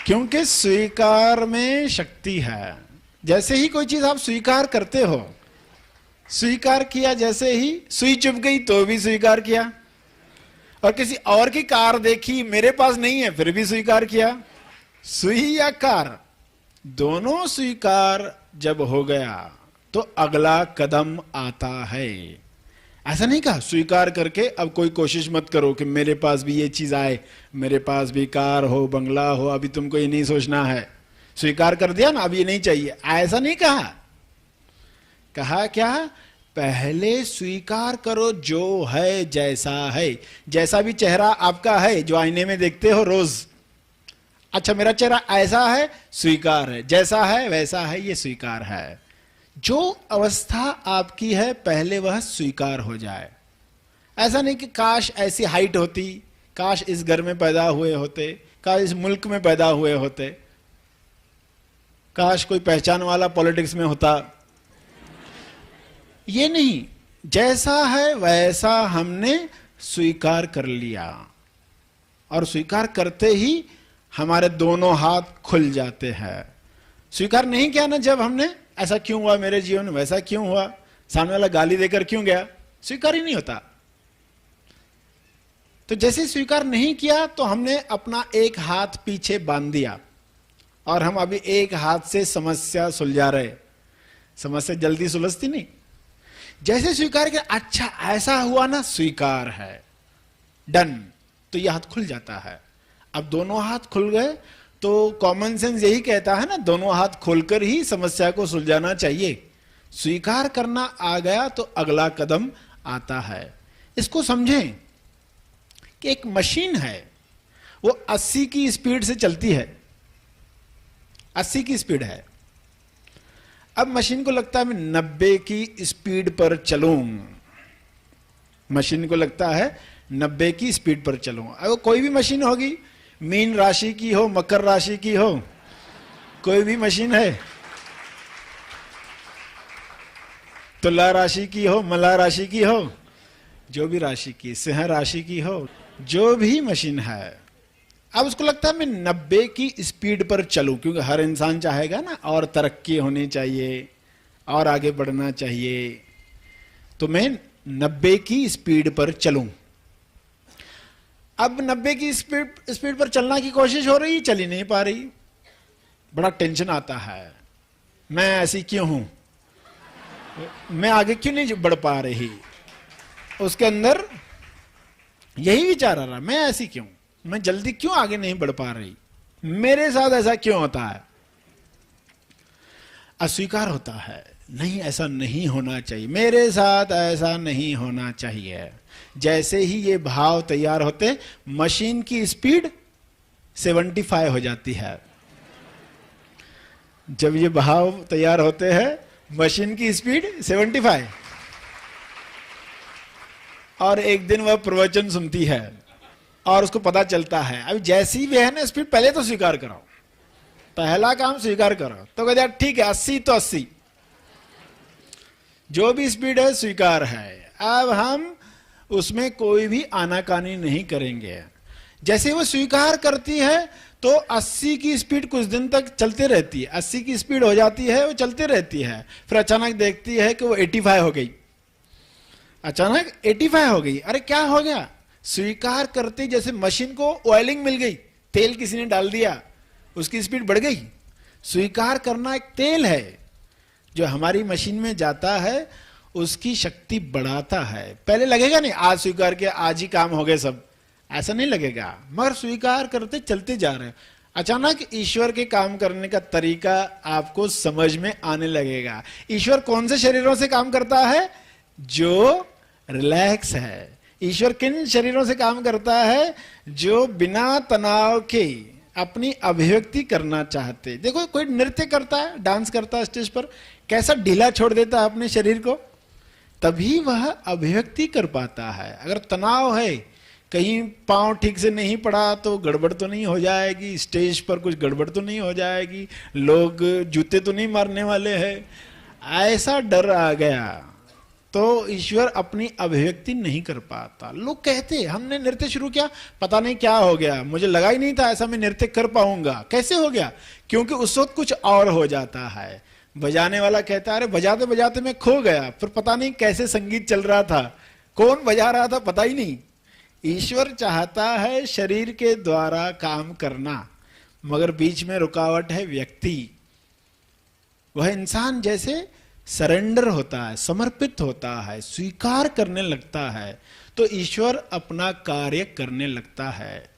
क्योंकि स्वीकार में शक्ति है। जैसे ही कोई चीज आप स्वीकार करते हो, स्वीकार किया, जैसे ही सुई चुभ गई तो भी स्वीकार किया, और किसी और की कार देखी मेरे पास नहीं है फिर भी स्वीकार किया। सुई या कार दोनों स्वीकार जब हो गया तो अगला कदम आता है। ऐसा नहीं कहा स्वीकार करके अब कोई कोशिश मत करो कि मेरे पास भी ये चीज आए, मेरे पास भी कार हो, बंगला हो, अभी तुमको ये नहीं सोचना है। स्वीकार कर दिया ना, अब ये नहीं चाहिए, ऐसा नहीं कहा। कहा क्या? पहले स्वीकार करो जो है जैसा है। जैसा भी चेहरा आपका है जो आईने में देखते हो रोज, अच्छा मेरा चेहरा ऐसा है, स्वीकार है, जैसा है वैसा है, ये स्वीकार है। जो अवस्था आपकी है पहले वह स्वीकार हो जाए। ऐसा नहीं कि काश ऐसी हाइट होती, काश इस घर में पैदा हुए होते, काश इस मुल्क में पैदा हुए होते, काश कोई पहचान वाला पॉलिटिक्स में होता। ये नहीं, जैसा है वैसा हमने स्वीकार कर लिया, और स्वीकार करते ही हमारे दोनों हाथ खुल जाते हैं। स्वीकार नहीं किया ना जब हमने, ऐसा क्यों हुआ मेरे जीवन में, वैसा क्यों हुआ, सामने वाला गाली देकर क्यों गया, स्वीकार ही नहीं होता। तो जैसे स्वीकार नहीं किया तो हमने अपना एक हाथ पीछे बांध दिया, और हम अभी एक हाथ से समस्या सुलझा रहे। समस्या जल्दी सुलझती नहीं। जैसे स्वीकार किया, अच्छा ऐसा हुआ ना, स्वीकार है, डन, तो यह हाथ खुल जाता है। अब दोनों हाथ खुल गए तो कॉमन सेंस यही कहता है ना, दोनों हाथ खोलकर ही समस्या को सुलझाना चाहिए। स्वीकार करना आ गया तो अगला कदम आता है। इसको समझें कि एक मशीन है, वो 80 की स्पीड से चलती है, 80 की स्पीड है। अब मशीन को लगता है मैं 90 की स्पीड पर चलूं, मशीन को लगता है 90 की स्पीड पर चलूं। अब कोई भी मशीन होगी, मीन राशि की हो, मकर राशि की हो, कोई भी मशीन है, तुला राशि की हो, मला राशि की हो, जो भी राशि की, सिंह राशि की हो, जो भी मशीन है, अब उसको लगता है मैं 90 की स्पीड पर चलूं, क्योंकि हर इंसान चाहेगा ना और तरक्की होनी चाहिए और आगे बढ़ना चाहिए, तो मैं 90 की स्पीड पर चलूं। अब 90 की स्पीड पर चलना की कोशिश हो रही, चल ही नहीं पा रही, बड़ा टेंशन आता है, मैं ऐसी क्यों हूं, मैं आगे क्यों नहीं बढ़ पा रही। उसके अंदर यही विचार आ रहा, मैं ऐसी क्यों, मैं जल्दी क्यों आगे नहीं बढ़ पा रही, मेरे साथ ऐसा क्यों होता है। अस्वीकार होता है, नहीं ऐसा नहीं होना चाहिए, मेरे साथ ऐसा नहीं होना चाहिए। जैसे ही ये भाव तैयार होते, मशीन की स्पीड 75 हो जाती है। जब ये भाव तैयार होते हैं, मशीन की स्पीड 75, और एक दिन वह प्रवचन सुनती है और उसको पता चलता है, अभी जैसी भी है ना स्पीड, पहले तो स्वीकार करो, पहला काम स्वीकार करो। तो कहते हैं ठीक है 80 तो 80, जो भी स्पीड है स्वीकार है, अब हम उसमें कोई भी आनाकानी नहीं करेंगे। जैसे वो स्वीकार करती है तो 80 की स्पीड कुछ दिन तक चलती रहती है, 80 की स्पीड हो जाती है, वो चलती रहती है, फिर अचानक देखती है कि वो 85 हो गई, अचानक 85 हो गई। अरे क्या हो गया, स्वीकार करते जैसे मशीन को ऑयलिंग मिल गई, तेल किसी ने डाल दिया, उसकी स्पीड बढ़ गई। स्वीकार करना एक तेल है जो हमारी मशीन में जाता है, उसकी शक्ति बढ़ाता है। पहले लगेगा नहीं आज स्वीकार किया आज ही काम हो गए सब, ऐसा नहीं लगेगा, मगर स्वीकार करते चलते जा रहे हैं, अचानक ईश्वर के काम करने का तरीका आपको समझ में आने लगेगा। ईश्वर कौन से शरीरों से काम करता है, जो रिलैक्स है। ईश्वर किन शरीरों से काम करता है, जो बिना तनाव के अपनी अभिव्यक्ति करना चाहते। देखो कोई नृत्य करता है, डांस करता है स्टेज पर, कैसा ढीला छोड़ देता है अपने शरीर को, तभी वह अभिव्यक्ति कर पाता है। अगर तनाव है, कहीं पांव ठीक से नहीं पड़ा तो गड़बड़ तो नहीं हो जाएगी, स्टेज पर कुछ गड़बड़ तो नहीं हो जाएगी, लोग जूते तो नहीं मारने वाले हैं, ऐसा डर आ गया तो ईश्वर अपनी अभिव्यक्ति नहीं कर पाता। लोग कहते हमने नृत्य शुरू किया, पता नहीं क्या हो गया, मुझे लगा ही नहीं था ऐसा मैं नृत्य कर पाऊंगा। कैसे हो गया? क्योंकि उस वक्त कुछ और हो जाता है। बजाने वाला कहता है अरे बजाते बजाते मैं खो गया, फिर पता नहीं कैसे संगीत चल रहा था, कौन बजा रहा था पता ही नहीं। ईश्वर चाहता है शरीर के द्वारा काम करना, मगर बीच में रुकावट है व्यक्ति। वह इंसान जैसे सरेंडर होता है, समर्पित होता है, स्वीकार करने लगता है, तो ईश्वर अपना कार्य करने लगता है।